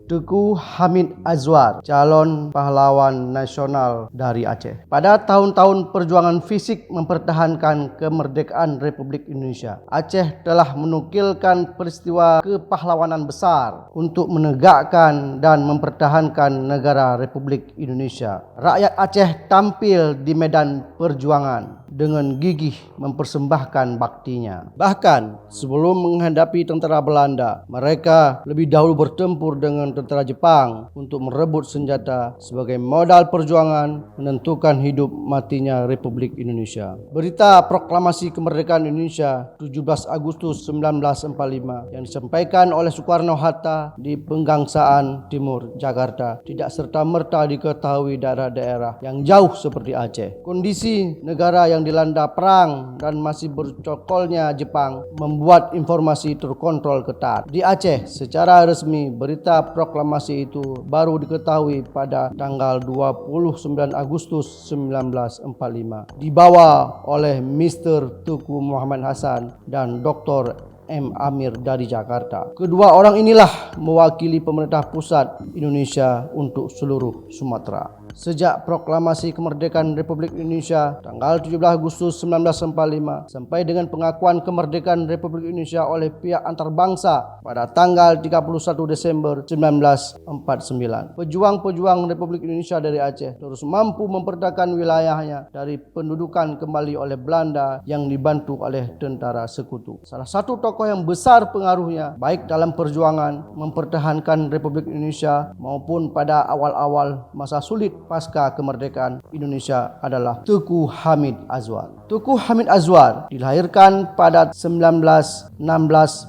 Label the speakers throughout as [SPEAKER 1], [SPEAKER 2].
[SPEAKER 1] Teuku Hamid Azwar, calon pahlawan nasional dari Aceh. Pada tahun-tahun perjuangan fisik mempertahankan kemerdekaan Republik Indonesia, Aceh telah menukilkan peristiwa kepahlawanan besar untuk menegakkan dan mempertahankan negara Republik Indonesia. Rakyat Aceh tampil di medan perjuangan dengan gigih mempersembahkan baktinya. Bahkan sebelum menghadapi tentara Belanda, mereka lebih dahulu bertempur dengan tentara Jepang untuk merebut senjata sebagai modal perjuangan menentukan hidup matinya Republik Indonesia. Berita proklamasi kemerdekaan Indonesia 17 Agustus 1945 yang disampaikan oleh Soekarno-Hatta di Penggangsaan Timur, Jakarta tidak serta-merta diketahui daerah-daerah yang jauh seperti Aceh. Kondisi negara yang dilanda perang dan masih bercokolnya Jepang membuat informasi terkontrol ketat. Di Aceh, secara resmi berita proklamasi itu baru diketahui pada tanggal 29 Agustus 1945, dibawa oleh Mr. Teuku Muhammad Hasan dan Dr. M. Amir dari Jakarta. Kedua orang inilah mewakili pemerintah pusat Indonesia untuk seluruh Sumatera. Sejak proklamasi kemerdekaan Republik Indonesia tanggal 17 Agustus 1945 sampai dengan pengakuan kemerdekaan Republik Indonesia oleh pihak antarbangsa pada tanggal 31 Desember 1949, pejuang-pejuang Republik Indonesia dari Aceh terus mampu memerdekakan wilayahnya dari pendudukan kembali oleh Belanda yang dibantu oleh tentara sekutu. Salah satu tokoh yang besar pengaruhnya baik dalam perjuangan mempertahankan Republik Indonesia maupun pada awal-awal masa sulit pasca kemerdekaan Indonesia adalah Teuku Hamid Azwar. Teuku Hamid Azwar dilahirkan pada 1916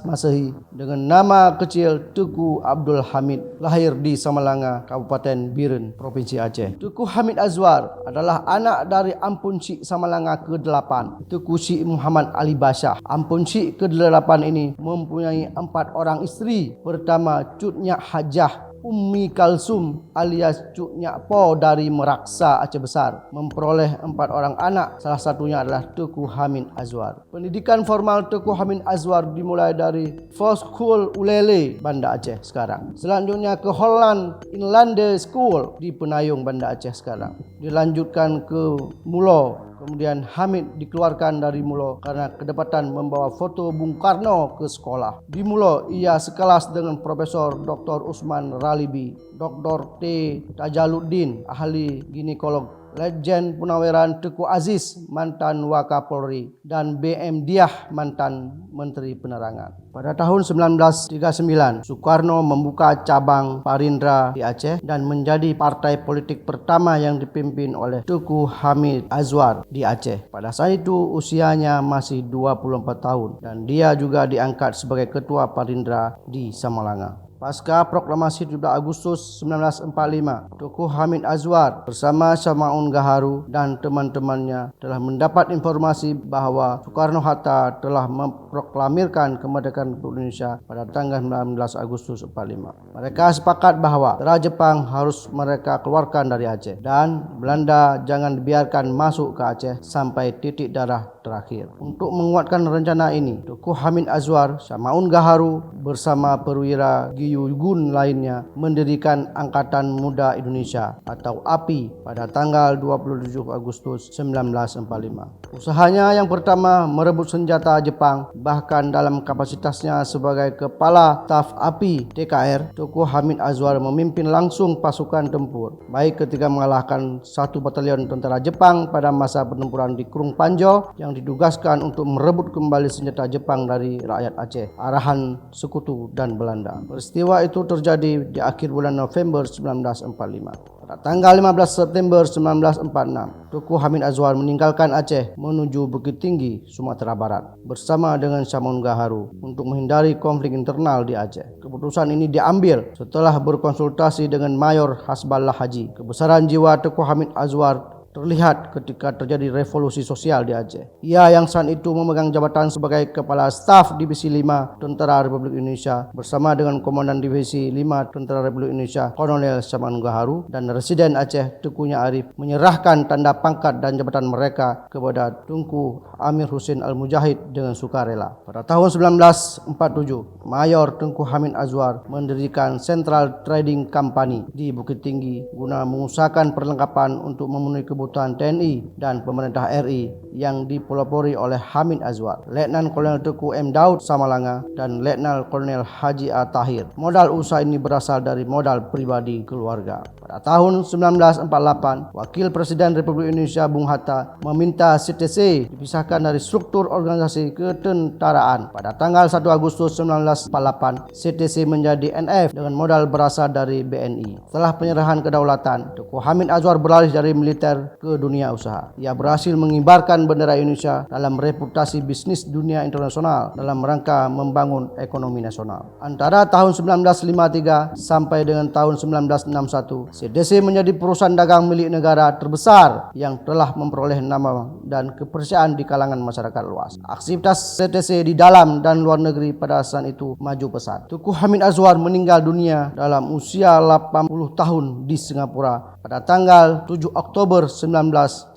[SPEAKER 1] Masehi dengan nama kecil Teuku Abdul Hamid, lahir di Samalanga, Kabupaten Biren, Provinsi Aceh. Teuku Hamid Azwar adalah anak dari Ampun Syekh Samalanga ke-8, Teuku Syekh Muhammad Ali Basyah. Ampun Syekh ke-8 ini mempunyai 4 orang isteri. Pertama, Cut Nyak Hajah Ummi Kalsum alias Cuk Nyak Po dari Meraksa, Aceh Besar, memperoleh 4 orang anak, salah satunya adalah Teuku Hamid Azwar. Pendidikan formal Teuku Hamid Azwar dimulai dari Volkschool Ulele, Banda Aceh sekarang. Selanjutnya ke Holland Inland School di Penayung, Banda Aceh sekarang. Dilanjutkan ke Mulo. Kemudian Hamid dikeluarkan dari Mulo karena kedapatan membawa foto Bung Karno ke sekolah. Di Mulo ia sekelas dengan Profesor Dr. Usman Ralibi, Dr. T. Tajaluddin, ahli ginekolog, Legend Punaweran Teuku Aziz, mantan Wakapolri, dan B.M. Diah, mantan Menteri Penerangan. Pada tahun 1939, Soekarno membuka cabang Parindra di Aceh dan menjadi partai politik pertama yang dipimpin oleh Teuku Hamid Azwar di Aceh. Pada saat itu usianya masih 24 tahun dan dia juga diangkat sebagai ketua Parindra di Samalanga. Pasca proklamasi 17 Agustus 1945, Teuku Hamid Azwar bersama Syamaun Gaharu dan teman-temannya telah mendapat informasi bahwa Soekarno-Hatta telah memproklamirkan kemerdekaan Indonesia pada tanggal 19 Agustus 1945. Mereka sepakat bahwa tentara Jepang harus mereka keluarkan dari Aceh dan Belanda jangan dibiarkan masuk ke Aceh sampai titik darah terakhir. Untuk menguatkan rencana ini, Teuku Hamid Azwar, Syamaun Gaharu bersama perwira Giyugun lainnya mendirikan Angkatan Muda Indonesia atau API pada tanggal 27 Agustus 1945. Usahanya yang pertama merebut senjata Jepang. Bahkan dalam kapasitasnya sebagai Kepala Staf API TKR, Teuku Hamid Azwar memimpin langsung pasukan tempur, baik ketika mengalahkan 1 batalion tentara Jepang pada masa pertempuran di Krung Panjo yang ditugaskan untuk merebut kembali senjata Jepang dari rakyat Aceh, arahan sekutu dan Belanda. Peristiwa itu terjadi di akhir bulan November 1945. Pada tanggal 15 September 1946, Teuku Hamid Azwar meninggalkan Aceh menuju Bukit Tinggi, Sumatera Barat bersama dengan Syamaun Gaharu untuk menghindari konflik internal di Aceh. Keputusan ini diambil setelah berkonsultasi dengan Mayor Hasballah Haji. Kebesaran jiwa Teuku Hamid Azwar terlihat ketika terjadi revolusi sosial di Aceh. Ia yang saat itu memegang jabatan sebagai Kepala Staf Divisi 5 Tentara Republik Indonesia bersama dengan Komandan Divisi 5 Tentara Republik Indonesia Kolonel Saman Gaharu dan Residen Aceh Teuku Nya Arif menyerahkan tanda pangkat dan jabatan mereka kepada Tunku Amir Husin Al-Mujahid dengan sukarela. Pada tahun 1947, Mayor Tunku Hamid Azwar mendirikan Central Trading Company di Bukit Tinggi guna mengusahakan perlengkapan untuk memenuhi kebutuhan TNI dan pemerintah RI yang dipelopori oleh Hamid Azwar, Letnan Kolonel Teuku M. Daud Samalanga, dan Letnan Kolonel Haji A. Tahir. Modal usaha ini berasal dari modal pribadi keluarga. Pada tahun 1948, Wakil Presiden Republik Indonesia Bung Hatta meminta CTC dipisahkan dari struktur organisasi ketentaraan. Pada tanggal 1 Agustus 1948, CTC menjadi NF dengan modal berasal dari BNI. Setelah penyerahan kedaulatan, Teuku Hamid Azwar beralih dari militer ke dunia usaha. Ia berhasil mengibarkan bendera Indonesia dalam reputasi bisnis dunia internasional dalam rangka membangun ekonomi nasional. Antara tahun 1953 sampai dengan tahun 1961, CTC menjadi perusahaan dagang milik negara terbesar yang telah memperoleh nama dan kepercayaan di kalangan masyarakat luas. Aktivitas CTC di dalam dan luar negeri pada saat itu maju pesat. Teuku Hamid Azwar meninggal dunia dalam usia 80 tahun di Singapura pada tanggal 7 Oktober 1996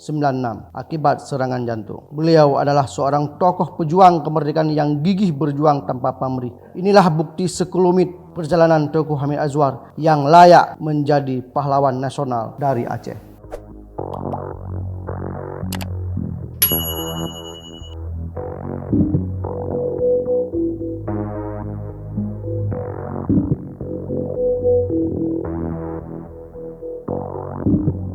[SPEAKER 1] akibat serangan jantung. Beliau adalah seorang tokoh pejuang kemerdekaan yang gigih berjuang tanpa pamrih. Inilah bukti sekelumit perjalanan Teuku Hamid Azwar yang layak menjadi pahlawan nasional dari Aceh. Thank you.